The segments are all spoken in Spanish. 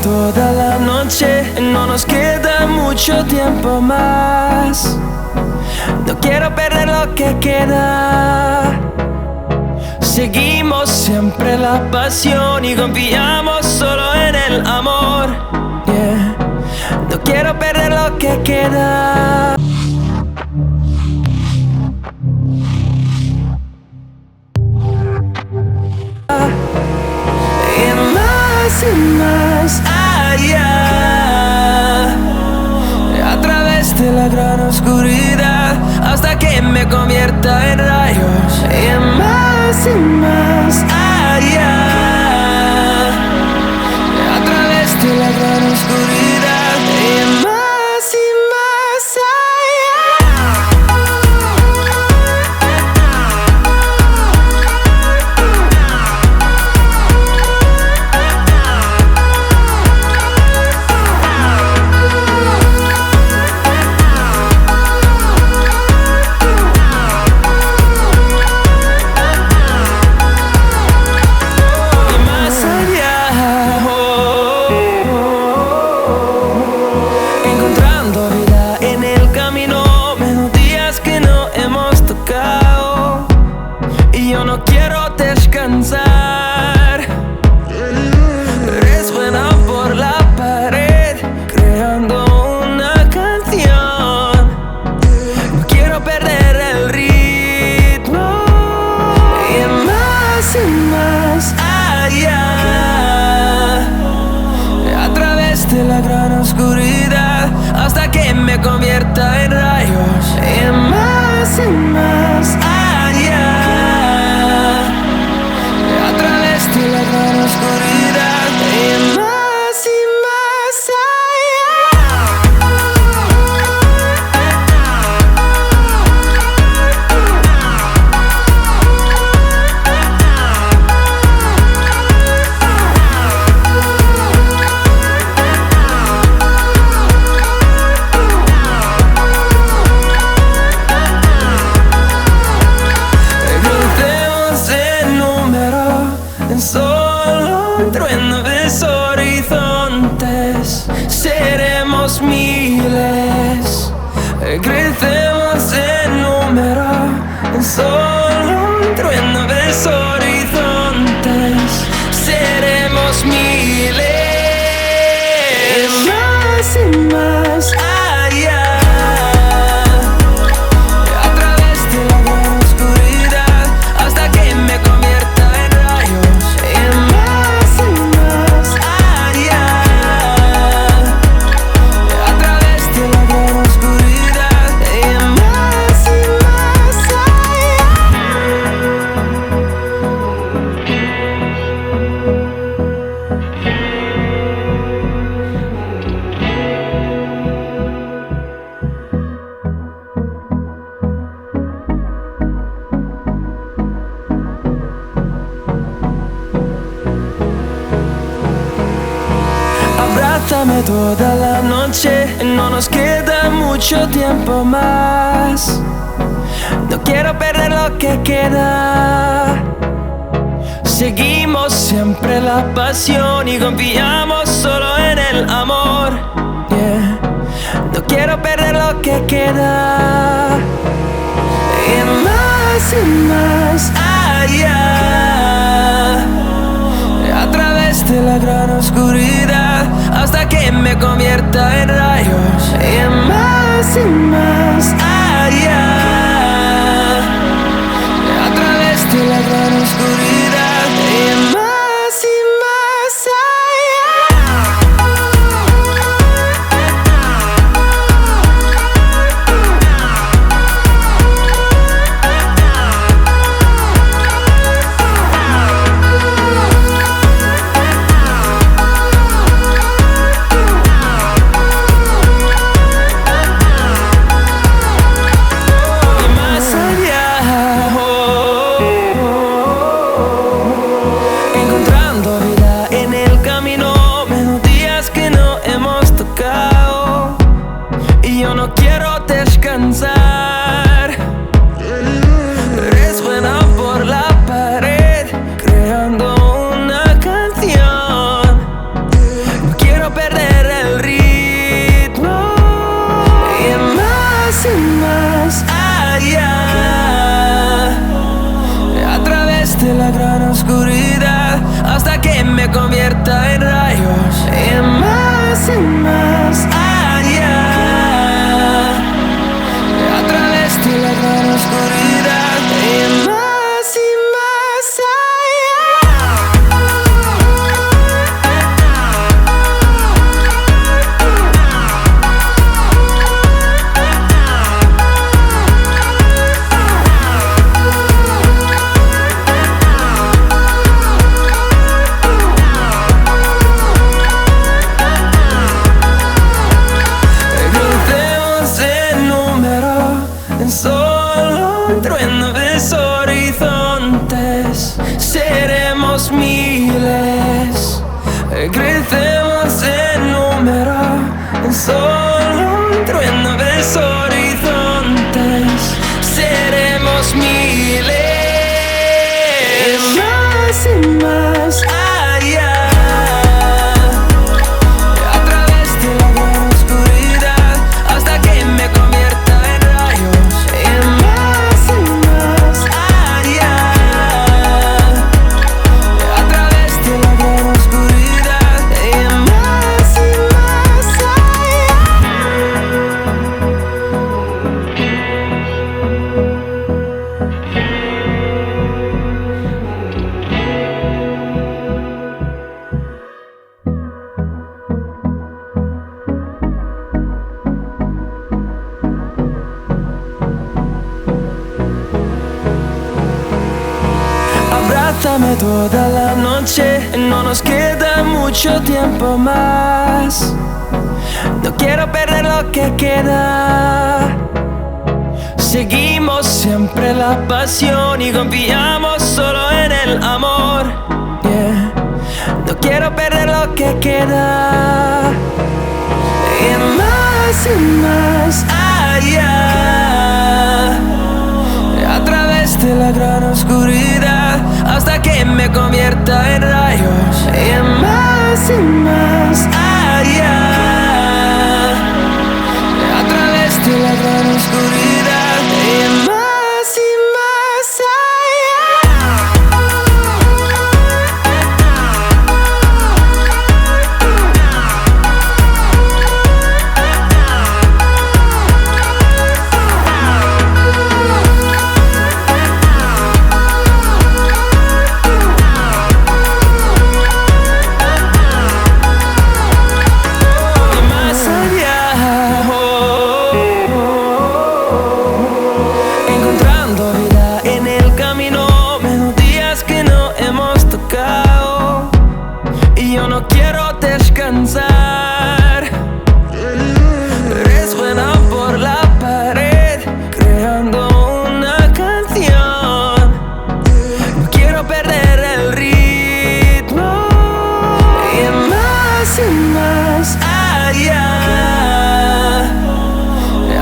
toda la noche, no nos queda mucho tiempo más. No quiero perder lo que queda. Seguimos siempre la pasión y confiamos solo en el amor. Yeah. No quiero perder lo que queda. Y más allá, a través de la gran oscuridad, hasta que me convierta en rayos. Y más allá, a través de la gran oscuridad. Y más descansar. Resuena por la pared, creando una canción. No quiero perder el ritmo. Y más allá, a través de la gran oscuridad, hasta que me convierta en rayos. Y más allá, de la gran oscuridad. Y más solo un trueno de horizontes, seremos miles, crecemos en número, solo un trueno de horizontes, seremos miles. Y más allá, a través de la gran oscuridad, hasta que me convierta en rayos. Abrázame toda la noche, no nos queda mucho tiempo más. No quiero perder lo que queda. Seguimos siempre la pasión y confiamos solo en el amor. Yeah. No quiero perder lo que queda. Y más allá, a través de la gran oscuridad, hasta que me convierta en rayos. Y más allá, a través de la gran oscuridad. Y más descansar. Resuena por la pared, creando una canción. No quiero Bésame toda la noche, no nos queda mucho tiempo más. No quiero perder lo que queda. Seguimos siempre la pasión y confiamos solo en el amor. Yeah. No quiero perder lo que queda. Y más allá, a través de la gran oscuridad, hasta que me convierta en rayos. Y más allá, a través de la gran oscuridad. Y más allá. No quiero descansar. Resuena por la pared, creando una canción. No quiero perder el ritmo. Y más allá,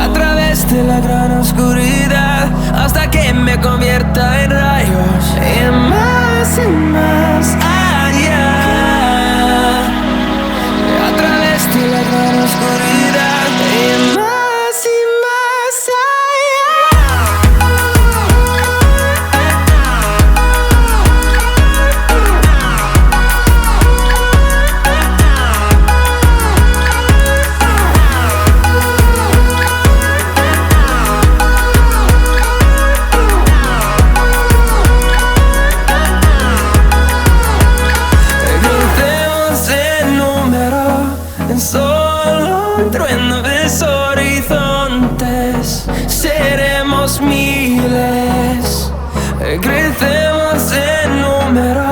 a través de la gran oscuridad, hasta que me convierta en rayos. Y más allá, la gran oscuridad. Y más solo un trueno de horizontes, seremos miles, crecemos en número,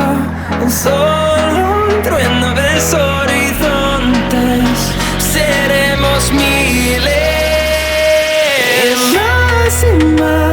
en solo un trueno de horizontes, seremos miles. Y más